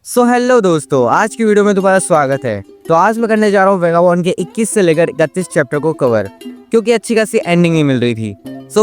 Hello दोस्तों, आज की वीडियो में तुम्हारा स्वागत है। तो आज मैं करने जा रहा हूँ वेगाबॉन्ड के 21 से लेकर 31 चैप्टर को कवर, क्योंकि अच्छी खासी एंडिंग नहीं मिल रही थी।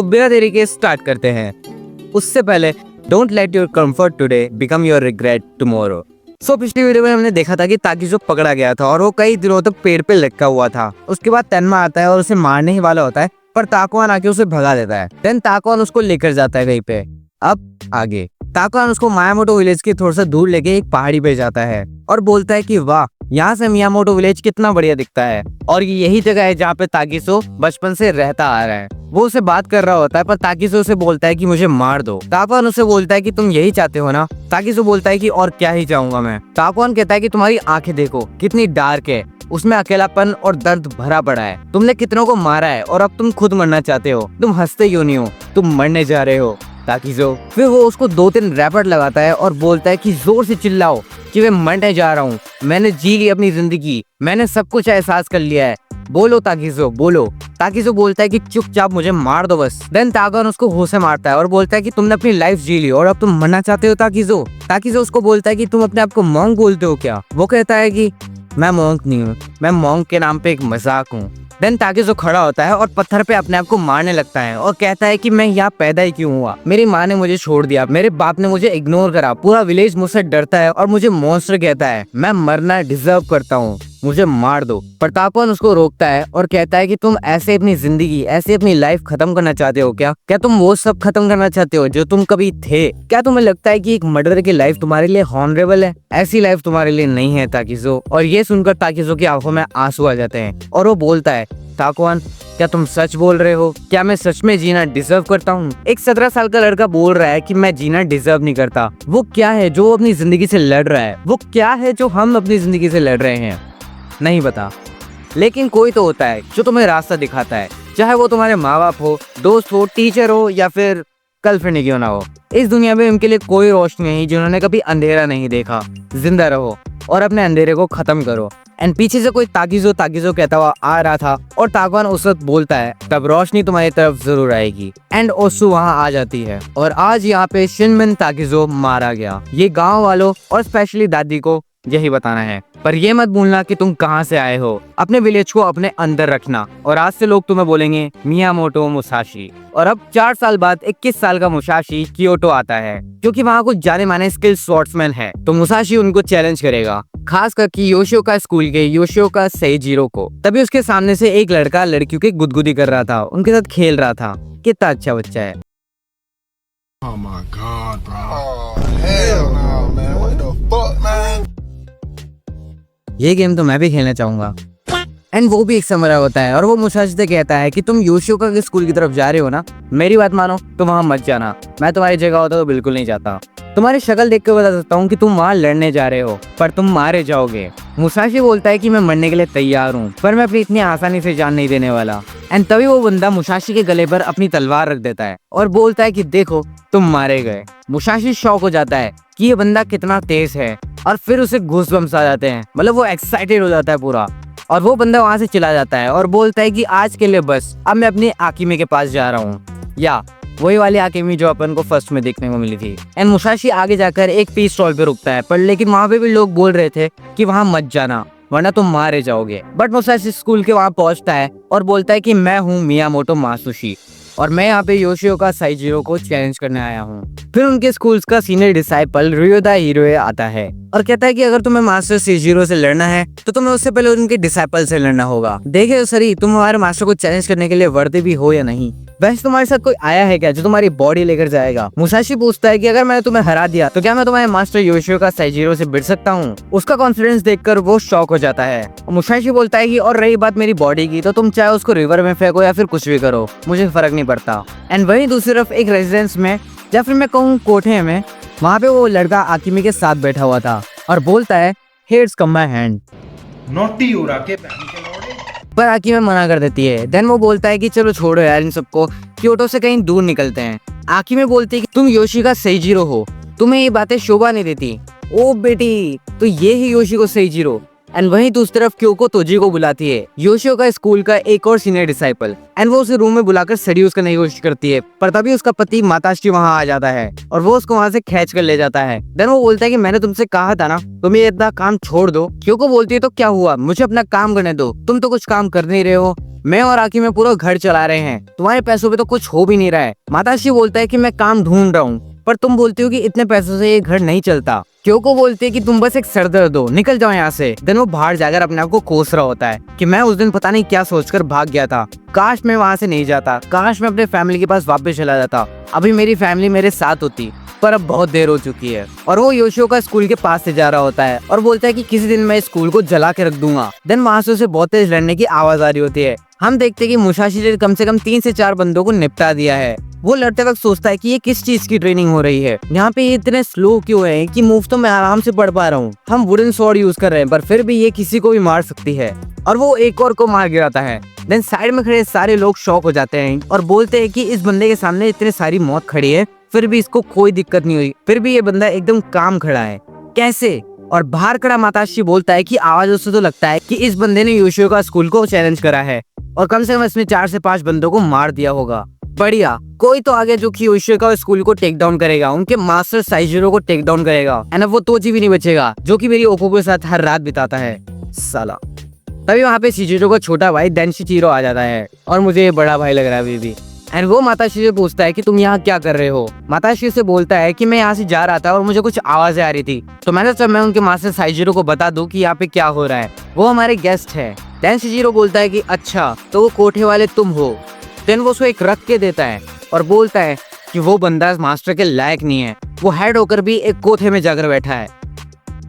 बिना देरी के स्टार्ट करते हैं। उससे पहले don't let your comfort today become your regret tomorrow. पिछली वीडियो में हमने देखा था कि ताकिज़ो पकड़ा गया था और वो कई दिनों तक पेड़ पे लटका हुआ था। उसके बाद तेनमा आता है और उसे मारने ही वाला होता है, पर ताकुआन आके उसे भगा देता है। देन ताकुआन उसको लेकर जाता है कहीं पे। अब आगे ताकुआन उसको मियामोटो विलेज के थोड़ा सा दूर लेके एक पहाड़ी पे जाता है और बोलता है कि वाह, यहाँ से मियामोटो विलेज कितना बढ़िया दिखता है और ये यही जगह है जहाँ पे ताकिज़ो बचपन से रहता आ रहा है। वो उसे बात कर रहा होता है, पर ताकिज़ो उसे बोलता है कि मुझे मार दो। ताकुआन उसे बोलता है कि तुम यही चाहते हो ना। ताकिज़ो बोलता है कि और क्या ही चाहूंगा मैं। ताकुआन कहता है कि तुम्हारी आंखें देखो कितनी डार्क है, उसमें अकेलापन और दर्द भरा पड़ा है। तुमने कितनों को मारा है और अब तुम खुद मरना चाहते हो। तुम हंसते क्यों नहीं हो? तुम मरने जा रहे हो ताकिज़ो। फिर वो उसको 2-3 रैपट लगाता है और बोलता है कि जोर से चिल्लाओ कि मैं मरने जा रहा हूँ। मैंने जी ली अपनी जिंदगी, मैंने सब कुछ एहसास कर लिया है। बोलो ताकिज़ो, बोलो। ताकिज़ो बोलता है कि चुपचाप मुझे मार दो बस। देन ताकुआन उसको होश मारता है और बोलता है कि तुमने अपनी लाइफ जी ली और अब तुम मरना चाहते हो ताकिज़ो। ताकिज़ो उसको बोलता है कि तुम अपने आप को मॉन्क बोलते हो क्या? वो कहता है कि मैं मॉन्क नहीं हूँ, मैं मॉन्क के नाम पे एक मजाक हूँ। देन ताकिज़ो खड़ा होता है और पत्थर पे अपने आप को मारने लगता है और कहता है कि मैं यहाँ पैदा ही क्यों हुआ? मेरी माँ ने मुझे छोड़ दिया, मेरे बाप ने मुझे इग्नोर करा, पूरा विलेज मुझसे डरता है और मुझे मॉन्स्टर कहता है। मैं मरना डिजर्व करता हूँ, मुझे मार दो। पर ताकुआन उसको रोकता है और कहता है कि तुम ऐसे अपनी जिंदगी, ऐसे अपनी लाइफ खत्म करना चाहते हो क्या? क्या तुम वो सब खत्म करना चाहते हो जो तुम कभी थे? क्या तुम्हें लगता है कि एक मर्डर की लाइफ तुम्हारे लिए हॉनरेबल है? ऐसी लाइफ तुम्हारे लिए नहीं है ताकिज़ो। और ये सुनकर ताकिज़ो की आंखों में आंसू आ जाते हैं और वो बोलता है, ताकुआन क्या तुम सच बोल रहे हो? क्या मैं सच में जीना डिजर्व करता हूँ? एक 17 साल का लड़का बोल रहा है कि मैं जीना डिजर्व नहीं करता। वो क्या है जो अपनी जिंदगी से लड़ रहा है? वो क्या है जो हम अपनी जिंदगी से लड़ रहे हैं? नहीं पता, लेकिन कोई तो होता है जो तुम्हें रास्ता दिखाता है, चाहे वो तुम्हारे माँ बाप हो, दोस्त हो, टीचर हो या फिर गर्लफ्रेंड क्यों ना हो। इस दुनिया में उनके लिए कोई रोशनी नहीं जिन्होंने कभी अंधेरा नहीं देखा। जिंदा रहो और अपने अंधेरे को खत्म करो। एंड पीछे से कोई ताकिज़ो ताकिज़ो कहता हुआ आ रहा था और ताकुआन उस वक्त बोलता है, तब रोशनी तुम्हारी तरफ जरूर आएगी। एंड ओसु वहाँ आ जाती है और आज यहाँ पे शिनमिन ताकिज़ो मारा गया। ये गाँव वालों और स्पेशली दादी को यही बताना है। पर ये मत भूलना कि तुम कहाँ से आए हो। अपने विलेज को अपने अंदर रखना और आज से लोग तुम्हें बोलेंगे मियामोटो मुसाशी। और अब 4 साल बाद 21 साल का मुसाशी क्योटो आता है, क्योंकि वहाँ कुछ जाने माने स्किल स्वॉर्ड्समैन है। तो मुसाशी उनको चैलेंज करेगा, खास करके योशिओका स्कूल के योशिओका सेइजिरो को। तभी उसके सामने से एक लड़का लड़कियों की गुदगुदी कर रहा था, उनके साथ खेल रहा था। कितना अच्छा बच्चा है। Oh my God, bro. Oh, hell no, man. What the fuck, man? ये गेम तो मैं भी खेलना चाहूंगा। एंड वो भी एक समरा होता है और वो मुसाशी से कहता है कि तुम योशिओका के स्कूल की तरफ जा रहे हो ना, मेरी बात मानो, तुम वहाँ मत जाना। मैं तुम्हारी जगह होता तो बिल्कुल नहीं जाता। तुम्हारी शक्ल देख कर बता सकता हूँ कि तुम वहाँ लड़ने जा रहे हो, पर तुम मारे जाओगे। मुसाशी बोलता है कि मैं मरने के लिए तैयार हूँ, पर मैं अपनी इतनी आसानी से जान नहीं देने वाला। एंड तभी वो बंदा मुसाशी के गले पर अपनी तलवार रख देता है और बोलता है कि देखो तुम मारे गए। मुसाशी शॉक हो जाता है कि ये बंदा कितना तेज है और फिर उसे गूज़बम्स आ जाते हैं, मतलब वो एक्साइटेड हो जाता है पूरा। और वो बंदा वहाँ से चला जाता है और बोलता है कि आज के लिए बस, अब मैं अपनी आकिमी के पास जा रहा हूँ। या वही वाली आकिमी जो अपन को फर्स्ट में देखने को मिली थी। एंड मुसाशी आगे जाकर एक टी स्टॉल पे रुकता है, पर लेकिन वहाँ पे भी लोग बोल रहे थे कि वहाँ मत जाना वरना तुम मारे जाओगे। बट मुसाशी स्कूल के वहाँ पहुँचता है और बोलता है कि मैं हूँ मियामोटो मुसाशी और मैं यहाँ पे योशिओका सेइजिरो को चैलेंज करने आया हूँ। फिर उनके स्कूल्स का सीनियर डिसाइपल रियोदा हिरोए आता है और कहता है कि अगर तुम्हें मास्टर सेइजिरो से लड़ना है तो तुम्हें उससे पहले उनके डिसाइपल से लड़ना होगा। देखे सरी, तुम हमारे मास्टर को चैलेंज करने के लिए वर्दी भी हो या नहीं? वैसे तुम्हारे साथ कोई आया है क्या जो तुम्हारी बॉडी लेकर जाएगा? मुसाशी पूछता है कि अगर मैंने तुम्हें हरा दिया तो क्या मैं तुम्हारे मास्टर योशिओका सेइजिरो से भिड़ सकता हूँ? उसका कॉन्फिडेंस देखकर वो शॉक हो जाता है। मुसाशी बोलता है कि और रही बात मेरी बॉडी की, तो तुम चाहे उसको रिवर में फेंको या फिर कुछ भी करो, मुझे फर्क नहीं पड़ता। एंड वहीं दूसरी तरफ एक रेजिडेंस में या फिर मैं कहूँ कोठे में, वहाँ पे वो लड़का आकिमी के साथ बैठा हुआ था और बोलता है here's come my hand. Naughty हो रहा के पहन के लौड़े। पर आकिमी मना कर देती है। देन वो बोलता है कि चलो छोड़ो यार इन सबको, क्योटो से कहीं दूर निकलते हैं। आकिमी बोलती है कि तुम योशिओका सेइजिरो हो, तुम्हें ये बातें शोभा नहीं देती। ओ बेटी, तो ये ही योशिओका सेइजिरो एंड वहीं दूसरी तरफ क्योको तोजी को बुलाती है, योशियो का स्कूल का एक और सीनियर डिसाइपल, एंड वो उसे रूम में बुलाकर सेड्यूस करने की कोशिश करती है। पर तभी उसका पति माताश्री वहाँ आ जाता है और वो उसको वहाँ से खींच कर ले जाता है। देन वो बोलता है कि मैंने तुमसे कहा था ना तुम ये इतना काम छोड़ दो। क्योको बोलती है तो क्या हुआ, मुझे अपना काम करने दो, तुम तो कुछ काम कर नहीं रहे हो, मैं और आकी में पूरा घर चला रहे हैं, तुम्हारे पैसों पे तो कुछ हो भी नहीं रहा है। माताश्री बोलता है कि मैं काम ढूंढ रहा हूँ, पर तुम बोलती हो कि इतने पैसों से ये घर नहीं चलता। क्योको बोलती है कि तुम बस एक सरदर्द हो, निकल जाओ यहाँ से। देन वो बाहर जाकर अपने आप को कोस रहा होता है कि मैं उस दिन पता नहीं क्या सोचकर भाग गया था, काश मैं वहाँ से नहीं जाता, काश मैं अपने फैमिली के पास वापस चला जाता, अभी मेरी फैमिली मेरे साथ होती, पर अब बहुत देर हो चुकी है। और वो योशियो का स्कूल के पास से जा रहा होता है और बोलता है कि किसी दिन मैं स्कूल को जला के रख दूंगा। देन वहाँ से उसे बहुत तेज लड़ने की आवाज आ रही होती है। हम देखते हैं कि मुसाशी ने कम से कम 3 से 4 बंदों को निपटा दिया है। वो लड़ते वक्त सोचता है कि ये किस चीज की ट्रेनिंग हो रही है, यहाँ पे ये इतने स्लो क्यों है कि मूव तो मैं आराम से पढ़ पा रहा हूँ, हम वुडन स्वॉर्ड यूज कर रहे हैं पर फिर भी ये किसी को भी मार सकती है। और वो एक और को मार गिराता है। देन साइड में खड़े सारे लोग शॉक हो जाते हैं और बोलते हैं कि इस बंदे के सामने इतनी सारी मौत खड़ी है फिर भी इसको कोई दिक्कत नहीं हुई, फिर भी ये बंदा एकदम काम खड़ा है, कैसे। और बाहर खड़ा माताश्री बोलता है कि आवाजों से तो लगता है कि इस बंदे ने योशियो का स्कूल को चैलेंज करा है और कम से कम इसने 4 से 5 बंदों को मार दिया होगा। बढ़िया, कोई तो आगे जो कि योशियो का स्कूल को टेक डाउन करेगा, उनके मास्टर साइजिरो को टेक डाउन करेगा। एंड अब वो तोजी भी नहीं बचेगा जो कि मेरी ओको के साथ हर रात बिताता है, साला। तभी वहाँ पे शिजिरो का छोटा भाई देनशिचिरो आ जाता है और मुझे ये बड़ा भाई लग रहा है अभी भी। एंड वो माताश्री से पूछता है कि तुम यहाँ क्या कर रहे हो। माताश्री से बोलता है कि मैं यहाँ से जा रहा था और मुझे कुछ आवाजें आ रही थी, तो मैंने सोचा मैं उनके मास्टर साइजिरो को बता दूं कि यहाँ पे क्या हो रहा है, वो हमारे गेस्ट है। देन शिजिरो बोलता है कि अच्छा तो वो कोठे वाले तुम हो। देन वो उसको एक रख के देता है और बोलता है कि वो बंदा मास्टर के लायक नहीं है, वो हेड होकर भी एक कोठे में जाकर बैठा है,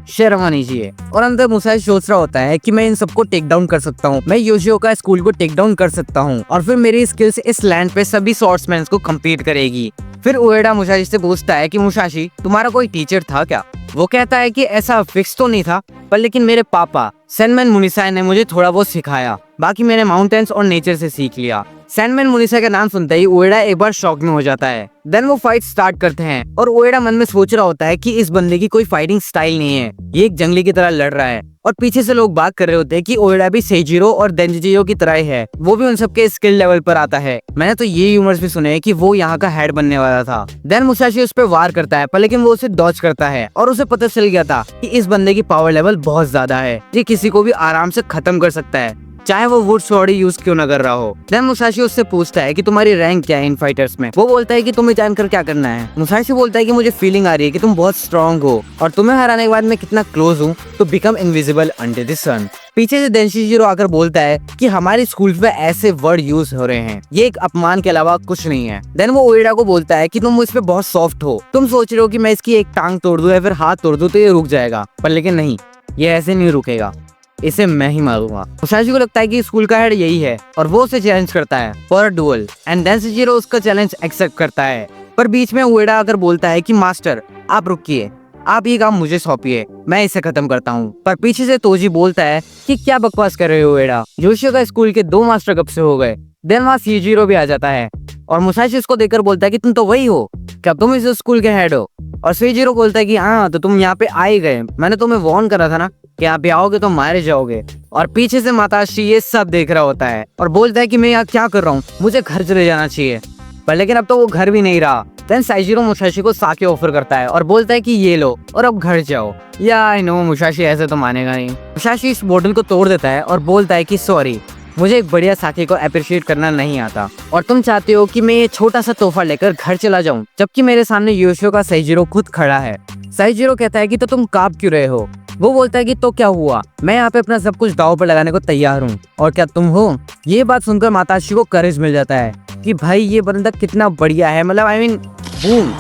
शर्म आनी चाहिए। और अंदर मुसाशी सोच रहा होता है कि मैं इन सबको टेक डाउन कर सकता हूँ, मैं योशियो का स्कूल को टेक डाउन कर सकता हूँ और फिर मेरी स्किल्स इस लैंड पे सभी स्वॉर्ड्समैन को कम्पीट करेगी। फिर उएडा मुसाशी से पूछता है कि मुसाशी तुम्हारा कोई टीचर था क्या। वो कहता है कि ऐसा फिक्स तो नहीं था, पर लेकिन मेरे पापा सैंडमैन मुनिसाई ने मुझे थोड़ा बहुत सिखाया, बाकी मैंने माउंटेन्स और नेचर से सीख लिया। सैंडमैन मुनिसाई का नाम सुनते ही उएडा एक बार शॉक में हो जाता है। देन वो फाइट स्टार्ट करते हैं और उएडा मन में सोच रहा होता है कि इस बंदे की कोई फाइटिंग स्टाइल नहीं है, ये एक जंगली की तरह लड़ रहा है। और पीछे से लोग बात कर रहे होते हैं कि उएडा भी सेइजिरो और देनजिरो की तरह ही है, वो भी उन सबके स्किल लेवल पर आता है। मैंने तो ये यूमर्स भी सुने हैं कि वो यहाँ का हेड बनने वाला था। देन मुसाशी उस पर वार करता है पर लेकिन वो उसे डॉज करता है और उसे पता चल गया था कि इस बंदे की पावर लेवल बहुत ज्यादा है, ये किसी को भी आराम से खत्म कर सकता है, चाहे वो वुड स्वॉर्ड यूज क्यों न कर रहा हो। देन मुसाशी उससे पूछता है कि तुम्हारी रैंक क्या है इन फाइटर्स में। वो बोलता है कि तुम्हें जानकर क्या करना है। मुसाशी बोलता है कि मुझे फीलिंग आ रही है कि तुम बहुत स्ट्रांग हो और तुम्हें हराने के बाद मैं कितना क्लोज हूँ तो बिकम इनविजिबल अंडर द सन। पीछे से देनशिचिरो आकर बोलता है कि हमारे स्कूल में ऐसे वर्ड यूज हो रहे हैं, ये एक अपमान के अलावा कुछ नहीं है। देन वो उएडा को बोलता है कि तुम मुझ पे बहुत सॉफ्ट हो, तुम सोच रहे हो कि मैं इसकी एक टांग तोड़ दूं या फिर हाथ तोड़ दूं तो ये रुक जाएगा, पर लेकिन नहीं, ये ऐसे नहीं रुकेगा, इसे मैं ही मारूंगा। मुसाशी को लगता है कि स्कूल का हेड यही है और वो उसे चैलेंज करता है फॉर अ डुएल एंड देनशिचिरो उसका चैलेंज एक्सेप्ट करता है। पर बीच में उएडा आकर बोलता है कि मास्टर आप रुकिए, आप ये काम मुझे सौंपिए, मैं इसे खत्म करता हूँ। पर पीछे से तोजी बोलता है कि क्या बकवास कर रहे हो उएडा, योशियो का स्कूल के 2 मास्टर कब से हो गए। देन वहाँ शिजिरो भी आ जाता है और मुसाशी उसको देखकर बोलता है कि तुम तो वही हो, क्या तुम इस स्कूल के हेड हो। और शिजिरो बोलता है कि हाँ तो तुम यहाँ पे आ ही गए, मैंने तुम्हें वार्न करा था ना कि आप आओगे तो मारे जाओगे। और पीछे से माताश्री ये सब देख रहा होता है और बोलता है कि मैं यहाँ क्या कर रहा हूँ, मुझे घर चले जाना चाहिए, पर लेकिन अब तो वो घर भी नहीं रहा। देन साइजिरो मुसाशी को साके ऑफर करता है और बोलता है कि ये लो और अब घर जाओ। या आई नो मुसाशी ऐसे तो मानेगा नहीं। मुसाशी इस बोतल को तोड़ देता है और बोलता है कि सॉरी, मुझे एक बढ़िया साके को अप्रिशिएट करना नहीं आता और तुम चाहते हो कि मैं ये छोटा सा तोहफा लेकर घर चला जाऊं, जबकि मेरे सामने योशियो का साइजिरो खुद खड़ा है। साइजिरो कहता है कि तो तुम कांप क्यों रहे हो। वो बोलता है कि तो क्या हुआ, मैं यहाँ पे अपना सब कुछ दांव पर लगाने को तैयार हूँ और क्या तुम हो। ये बात सुनकर माताश्री को करेज मिल जाता है कि भाई ये बंदा कितना बढ़िया है, मतलब आई मीन बूम।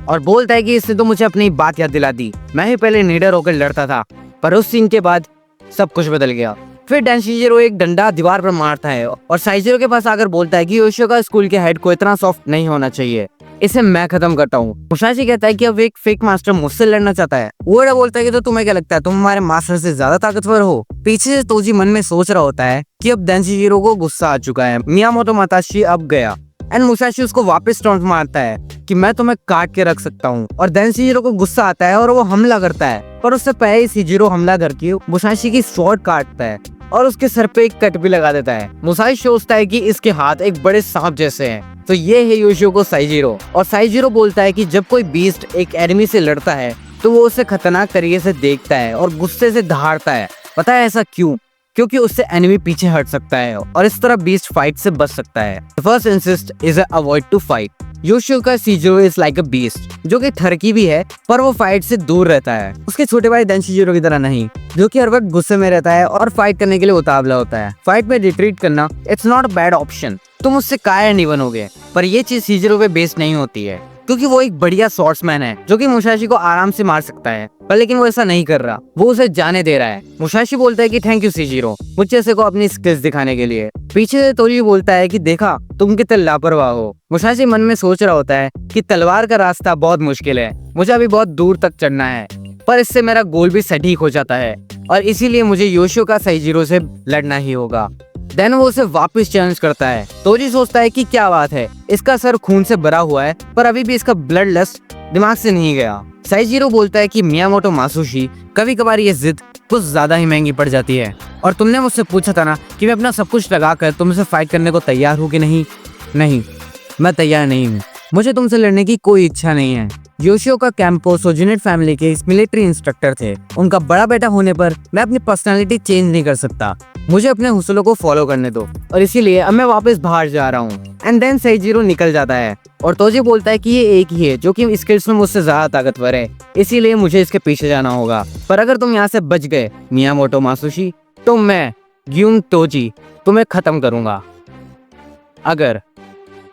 और बोलता है कि इसने तो मुझे अपनी बात याद दिला दी, मैं ही पहले निडर होकर लड़ता था, पर उस सीन के बाद सब कुछ बदल गया। फिर देनशिचिरो एक डंडा दीवार पर मारता है और साइजिरो के पास आकर बोलता है कि योशियो का स्कूल के हेड को इतना सॉफ्ट नहीं होना चाहिए, इसे मैं खत्म करता हूँ। मुसाशी कहता है कि अब एक फेक मास्टर मुझसे लड़ना चाहता है। उएडा बोलता है कि तो तुम्हें क्या लगता है तुम हमारे मास्टर से ज्यादा ताकतवर हो। पीछे से तोजी मन में सोच रहा होता है कि अब देनशिचिरो को गुस्सा आ चुका है, मियामोतो माताश्री अब गया। एंड मुसाशी उसको वापस टॉन्ट मारता है कि मैं तुम्हें काट के रख सकता हूँ। और देन सीजीरो को गुस्सा आता है और वो हमला करता है, पर उससे पहले सीजीरो हमला करके मुसाशी की स्वॉर्ड काटता है और उसके सर पे एक कट भी लगा देता है। मुसाशी सोचता है कि इसके हाथ एक बड़े सांप जैसे हैं। तो ये है योशिको साइजीरो। और साइजीरो बोलता है कि जब कोई बीस्ट एक एनिमी से लड़ता है तो वो उसे खतरनाक तरीके से देखता है और गुस्से से दहाड़ता है। पता है ऐसा क्यों? क्योंकि उससे एनिमी पीछे हट सकता है और इस तरह बीस्ट फाइट से बच सकता है। First instinct is avoid to fight. Yoshiko Saijiro is like a beast, जो कि ठरकी भी है पर वो फाइट से दूर रहता है। उसके छोटे भाई देनशिजीरो की तरह नहीं, जो कि हर वक्त गुस्से में रहता है और फाइट करने के लिए उतावला होता है। फाइट में रिट्रीट करना it's not a bad option, तुम उससे कायर नहीं बनोगे। पर ये चीज सीजीरो पे बेस्ड नहीं होती है, क्योंकि वो एक बढ़िया स्वॉर्ड्समैन है जो कि मुसाशी को आराम से मार सकता है। पर लेकिन वो ऐसा नहीं कर रहा, वो उसे जाने दे रहा है। मुसाशी बोलता है कि थैंक यू सीजीरो, मुझ जैसे को अपनी स्किल्स दिखाने के लिए। पीछे से तोजी बोलता है कि देखा तुम कितने लापरवाह हो। मुसाशी मन में सोच रहा होता है कि तलवार का रास्ता बहुत मुश्किल है, मुझे अभी बहुत दूर तक चढ़ना है, पर इससे मेरा गोल भी सटीक हो जाता है और इसीलिए मुझे योशिको साइजीरो से लड़ना ही होगा। देन वो उसे वापस चैलेंज करता है। तोजी सोचता है कि क्या बात है, इसका सर खून से भरा हुआ है पर अभी भी इसका ब्लड लस्ट दिमाग से नहीं गया। साइजीरो बोलता है कि मियामोटो मात्सुशी, कभी कभार ये जिद कुछ ज्यादा ही महंगी पड़ जाती है और तुमने मुझसे पूछा था ना कि मैं अपना सब कुछ लगाकर तुमसे फाइट करने को तैयार हूँ कि नहीं। नहीं, मैं तैयार नहीं हूँ, मुझे तुमसे लड़ने की कोई इच्छा नहीं है। योशिओका कैंपो सोजिनेट फैमिली के मिलिट्री इंस्ट्रक्टर थे। उनका बड़ा बेटा होने पर मैं अपनी पर्सनालिटी चेंज नहीं कर सकता, मुझे अपने हौसलों को फॉलो करने दो और इसीलिए अब मैं वापस बाहर जा रहा हूँ। एंड देन साइजीरो निकल जाता है और तोजी बोलता है कि ये एक ही है जो कि स्किल्स में मुझसे ज्यादा ताकतवर है, इसीलिए मुझे इसके पीछे जाना होगा। पर अगर तुम यहाँ से बच गए मियामोटो मात्सुशी, तो मैं ग्यूंग तोजी तुम्हें खत्म करूंगा। अगर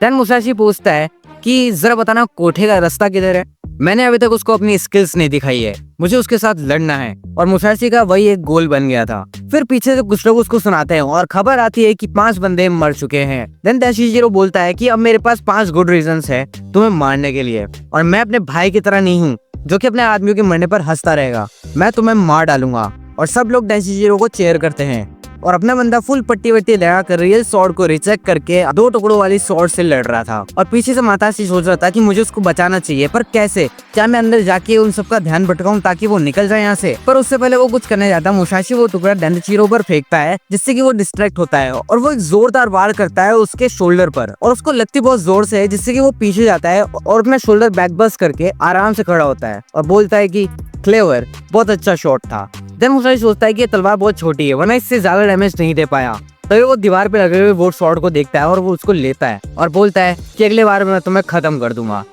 देन मुसाशी पूछता है कि जरा बताना कोठे का रास्ता किधर है, मैंने अभी तक उसको अपनी स्किल्स नहीं दिखाई है, मुझे उसके साथ लड़ना है। और मुसाशी का वही एक गोल बन गया था। फिर पीछे से कुछ लोग उसको सुनाते हैं और खबर आती है कि 5 बंदे मर चुके हैं। देन देनशिजीरो बोलता है कि अब मेरे पास 5 गुड रीजंस है तुम्हें मारने के लिए और मैं अपने भाई की तरह नहीं हूँ जो कि अपने आदमियों के मरने पर हंसता रहेगा, मैं तुम्हें मार डालूंगा। और सब लोग देनशिजीरो को चेयर करते हैं और अपना बंदा फुल पट्टी वट्टी लगा कर रियल स्वॉर्ड को रिजेक्ट करके 2 टुकड़ों वाली स्वॉर्ड से लड़ रहा था। और पीछे से माताशी सोच रहा था कि मुझे उसको बचाना चाहिए, पर कैसे? क्या मैं अंदर जाके उन सबका ध्यान भटकाऊं ताकि वो निकल जाए यहाँ से? पर उससे पहले वो कुछ करने जाता, मुसाशी वो टुकड़ा देनशिजीरो पर फेंकता है जिससे कि वो डिस्ट्रैक्ट होता है और वो एक जोरदार वार करता है उसके शोल्डर पर और उसको लगती बहुत जोर से है जिससे कि वो पीछे जाता है और अपना शोल्डर बैक बस्ट करके आराम से खड़ा होता है और बोलता है कि क्लेवर, बहुत अच्छा शॉट था। देन मुसाशी सोचता है कि ये तलवार बहुत छोटी है वरना इससे ज्यादा डैमेज नहीं दे पाया। तभी वो दीवार पे लगे हुए वो स्वॉर्ड को देखता है और वो उसको लेता है और बोलता है कि अगले बार मैं तुम्हें खत्म कर दूंगा।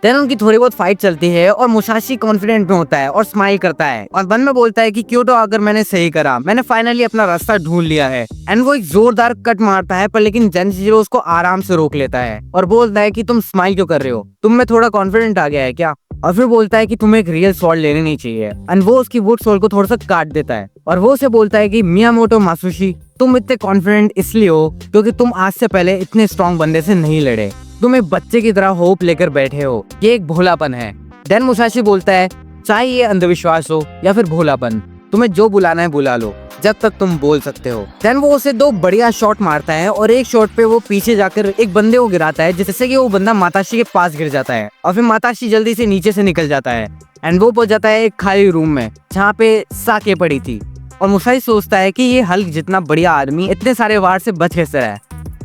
देन उनकी थोड़ी बहुत फाइट चलती है और मुसाशी कॉन्फिडेंट में होता है और स्माइल करता है और मन में बोलता है कि क्यों तो अगर मैंने सही करा, मैंने फाइनली अपना रास्ता ढूंढ लिया है। एंड वो एक जोरदार कट मारता है पर लेकिन देनशिजीरो उसको आराम से रोक लेता है और बोलता है कि तुम स्माइल क्यों कर रहे हो, तुम में थोड़ा कॉन्फिडेंट आ गया है क्या? और फिर बोलता है कि तुम्हें एक रियल स्वॉर्ड लेनी नहीं चाहिए। एंड वो उसकी वुड स्वॉर्ड को थोड़ा सा काट देता है और वो उसे बोलता है कि मियामोटो मात्सुशी, तुम इतने कॉन्फिडेंट इसलिए हो क्योंकि तुम आज से पहले इतने स्ट्रॉन्ग बंदे से नहीं लड़े, तुम एक बच्चे की तरह होप लेकर बैठे हो, ये एक भोलापन है। देन मुसाशी बोलता है चाहे ये अंधविश्वास हो या फिर भोलापन, तुम्हें जो बुलाना है बुला लो जब तक तुम बोल सकते हो। देन वो उसे 2 बढ़िया शॉट मारता है और एक शॉट पे वो पीछे जाकर एक बंदे को गिराता है जिससे कि वो बंदा माताशी के पास गिर जाता है और फिर माताशी जल्दी से नीचे से निकल जाता है एंड वो पहुंच जाता है एक खाली रूम में जहाँ पे साके पड़ी थी। और मुसाशी सोचता है कि ये हल्क जितना बढ़िया आदमी इतने सारे वार से बच कैसे रहा है।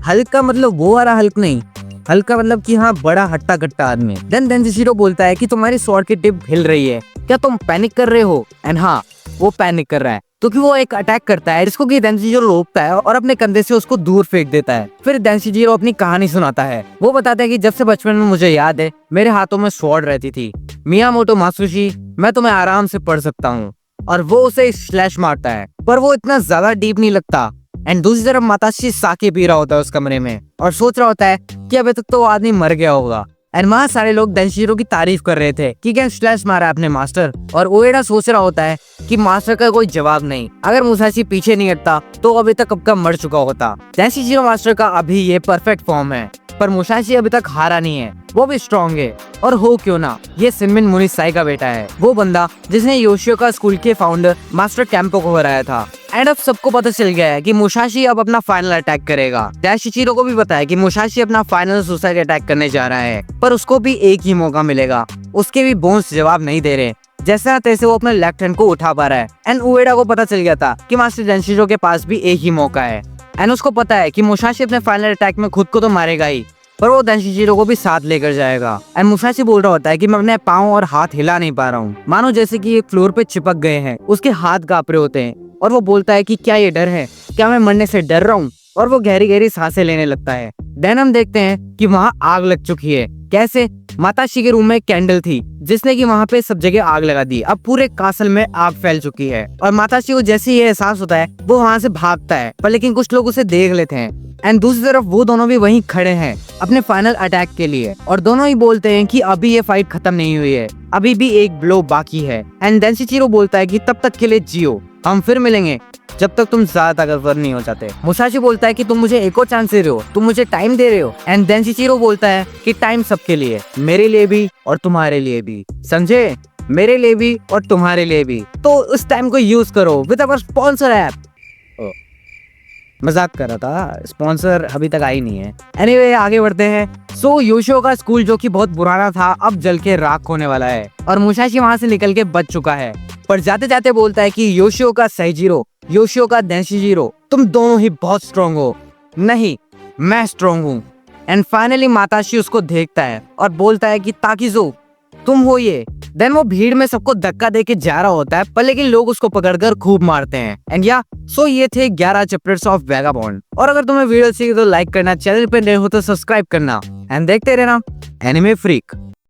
हल्क का मतलब वो वाला हल्क नहीं, हल्क का मतलब कि हाँ बड़ा हट्टा कट्टा आदमी। देन देनशिजीरो बोलता है कि तुम्हारी स्वॉर्ड की टिप हिल रही है, क्या तुम पैनिक कर रहे हो? एंड हाँ, वो पैनिक कर रहा है क्योंकि वो एक अटैक करता है जिसको कि देनशिजीरो रोकता है और अपने कंधे से उसको दूर फेंक देता है। फिर देनशिजीरो अपनी कहानी सुनाता है। वो बताता है कि जब से बचपन में मुझे याद है मेरे हाथों में स्वॉर्ड रहती थी, मियामोटो मात्सुशी, मैं तुम्हें आराम से पढ़ सकता हूँ। और वो उसे स्लैश मारता है पर वो इतना ज्यादा डीप नहीं लगता। एंड दूसरी तरफ माताशी साके पी रहा होता है उस कमरे में और सोच रहा होता है कि अभी तक तो वो आदमी मर गया होगा। एंड वहाँ सारे लोग देनशिजीरो की तारीफ कर रहे थे कि क्या स्लैश मारा अपने मास्टर, और ओएडा सोच रहा होता है कि मास्टर का कोई जवाब नहीं, अगर मुसाशी पीछे नहीं हटता तो अभी तक कब का मर चुका होता। देनशिजीरो मास्टर का अभी ये परफेक्ट फॉर्म है पर मुसाशी अभी तक हारा नहीं है, वो भी स्ट्रॉन्ग है। और हो क्यों ना, ये सिनमिन मुनिसाई का बेटा है, वो बंदा जिसने योशिओका स्कूल के फाउंडर मास्टर कैंपो को हराया था। एंड अब सबको पता चल गया है कि मुसाशी अब अपना फाइनल अटैक करेगा। दैशिचिरो को भी पता है कि मुसाशी अपना फाइनल सुसाइड अटैक करने जा रहा है, पर उसको भी एक ही मौका मिलेगा। उसके भी बोन्स जवाब नहीं दे रहे। जैसा तैसे वो अपने लेफ्ट हैंड को उठा पा रहा है। एंड उएडा को पता चल गया था कि मास्टर दैशिचिरो के पास भी एक ही मौका है। एंड उसको पता है कि मुसाशी अपने फाइनल अटैक में खुद को तो मारेगा ही, पर वो दैशिचिरो को भी साथ लेकर जाएगा। एंड मुसाशी बोल रहा होता है कि मैं अपने पाँव और हाथ हिला नहीं पा रहा हूँ, मानो जैसे कि ये फ्लोर पे चिपक गए हैं। उसके हाथ कांप रहे होते हैं और वो बोलता है कि क्या ये डर है, क्या मैं मरने से डर रहा हूँ। और वो गहरी गहरी सांसें लेने लगता है। देन हम देखते हैं कि वहाँ आग लग चुकी है। कैसे? माताश्री के रूम में एक कैंडल थी जिसने कि वहाँ पे सब जगह आग लगा दी। अब पूरे कासल में आग फैल चुकी है और माताश्री को जैसे ही ये एहसास होता है वो वहाँ से भागता है, पर लेकिन कुछ लोग उसे देख लेते हैं। एंड दूसरी तरफ वो दोनों भी वहीं खड़े हैं अपने फाइनल अटैक के लिए और दोनों ही बोलते हैं कि अभी ये फाइट खत्म नहीं हुई है, अभी भी एक ब्लो बाकी है। एंड दैशिचिरो बोलता है कि तब तक के लिए जियो, हम फिर मिलेंगे जब तक तुम ज्यादा ताकतवर नहीं हो जाते। मुसाशी बोलता है कि तुम मुझे एक और चांस दे रहे हो, तुम मुझे टाइम दे रहे हो। एंड दैशिचिरो बोलता है कि टाइम सबके लिए, मेरे लिए भी और तुम्हारे लिए भी, समझे? मेरे लिए भी और तुम्हारे लिए भी। तो उस टाइम को यूज करो विद अवर स्पॉन्सर ऐप। मजाक कर रहा था, स्पॉन्सर अभी तक आई नहीं है। एनीवे आगे बढ़ते हैं। सो योशियो का स्कूल जो कि बहुत पुराना था अब जल के राख होने वाला है और मुसाशी वहां से निकल के बच चुका है, पर जाते जाते बोलता है कि योशियो का सैजिरो, योशियो का दैशिचिरो, तुम दोनों ही बहुत स्ट्रॉन्ग हो। नहीं, मैं स्ट्रॉन्ग हूँ। एंड फाइनली माताशी उसको देखता है और बोलता है कि ताकिजो तुम हो ये। देन वो भीड़ में सबको धक्का दे के जा रहा होता है, पर लेकिन लोग उसको पकड़कर खूब मारते हैं। एंड या सो ये थे 11 चैप्टर्स ऑफ वेगाबॉन्ड। और अगर तुम्हें वीडियो अच्छी लगी तो लाइक करना, चैनल पे नए हो तो सब्सक्राइब करना एंड देखते रहना एनिमे फ्रीक।